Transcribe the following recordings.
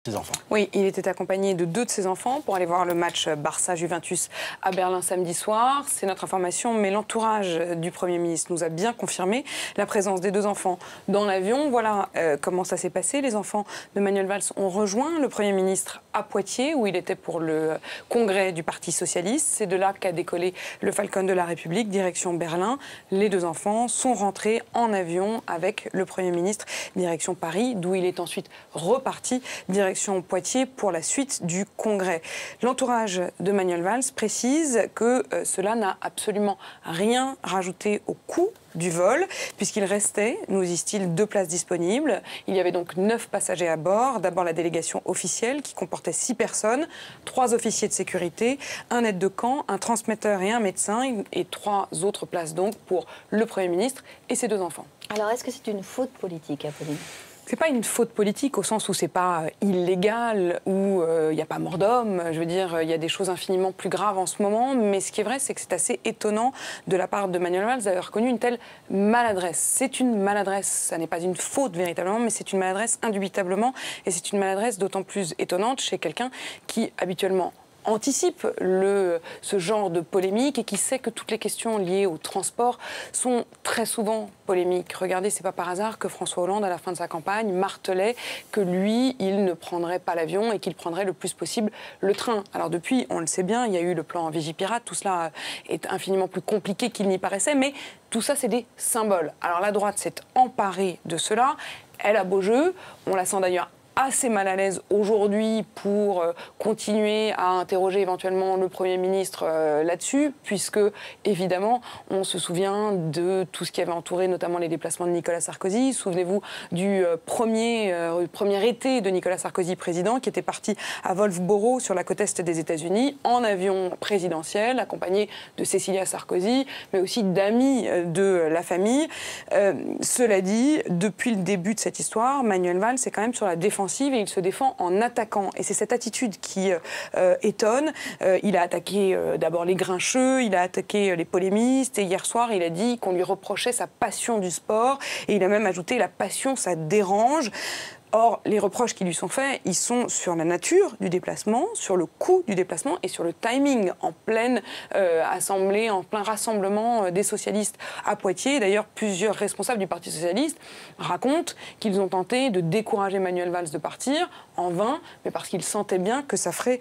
ses enfants. Oui, il était accompagné de 2 de ses enfants pour aller voir le match Barça-Juventus à Berlin samedi soir. C'est notre information, mais l'entourage du Premier ministre nous a bien confirmé la présence des 2 enfants dans l'avion. Voilà comment ça s'est passé. Les enfants de Manuel Valls ont rejoint le Premier ministre à Poitiers, où il était pour le congrès du Parti socialiste. C'est de là qu'a décollé le Falcon de la République, direction Berlin. Les 2 enfants sont rentrés en avion avec le Premier ministre, direction Paris, d'où il est ensuite reparti, direction Poitiers pour la suite du congrès. L'entourage de Manuel Valls précise que cela n'a absolument rien rajouté au coût du vol, puisqu'il restait, nous disent-ils, 2 places disponibles. Il y avait donc 9 passagers à bord. D'abord la délégation officielle qui comportait 6 personnes, 3 officiers de sécurité, un aide de camp, un transmetteur et un médecin, et 3 autres places donc pour le Premier ministre et ses 2 enfants. Alors est-ce que c'est une faute politique, Apolline ? C'est pas une faute politique au sens où c'est pas illégal, où il n'y a pas mort d'homme. Je veux dire, il y a des choses infiniment plus graves en ce moment. Mais ce qui est vrai, c'est que c'est assez étonnant de la part de Manuel Valls d'avoir connu une telle maladresse. C'est une maladresse, ça n'est pas une faute véritablement, mais c'est une maladresse indubitablement. Et c'est une maladresse d'autant plus étonnante chez quelqu'un qui habituellement anticipe ce genre de polémique et qui sait que toutes les questions liées au transport sont très souvent polémiques. Regardez, c'est pas par hasard que François Hollande, à la fin de sa campagne, martelait que lui, il ne prendrait pas l'avion et qu'il prendrait le plus possible le train. Alors depuis, on le sait bien, il y a eu le plan Vigipirate, tout cela est infiniment plus compliqué qu'il n'y paraissait, mais tout ça, c'est des symboles. Alors la droite s'est emparée de cela, elle a beau jeu, on la sent d'ailleurs assez mal à l'aise aujourd'hui pour continuer à interroger éventuellement le Premier ministre là-dessus, puisque, évidemment, on se souvient de tout ce qui avait entouré notamment les déplacements de Nicolas Sarkozy. Souvenez-vous du premier été de Nicolas Sarkozy président, qui était parti à Wolfboro, sur la côte est des États-Unis, en avion présidentiel, accompagné de Cécilia Sarkozy, mais aussi d'amis de la famille. Cela dit, depuis le début de cette histoire, Manuel Valls est quand même sur la défensive et il se défend en attaquant. Et c'est cette attitude qui étonne. Il a attaqué d'abord les grincheux, il a attaqué les polémistes et hier soir, il a dit qu'on lui reprochait sa passion du sport et il a même ajouté « la passion, ça dérange ». Or, les reproches qui lui sont faits, ils sont sur la nature du déplacement, sur le coût du déplacement et sur le timing en pleine assemblée, en plein rassemblement des socialistes à Poitiers. D'ailleurs, plusieurs responsables du Parti socialiste racontent qu'ils ont tenté de décourager Manuel Valls de partir, en vain, mais parce qu'ils sentaient bien que ça ferait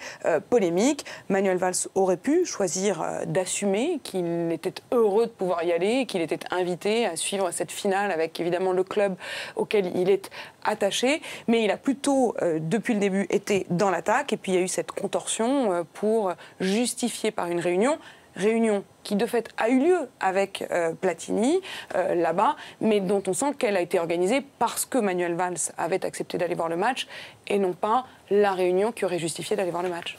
polémique. Manuel Valls aurait pu choisir d'assumer qu'il était heureux de pouvoir y aller, qu'il était invité à suivre cette finale avec évidemment le club auquel il est attaché, mais il a plutôt, depuis le début, été dans l'attaque. Et puis il y a eu cette contorsion pour justifier par une réunion qui de fait a eu lieu avec Platini là-bas, mais dont on sent qu'elle a été organisée parce que Manuel Valls avait accepté d'aller voir le match et non pas la réunion qui aurait justifié d'aller voir le match.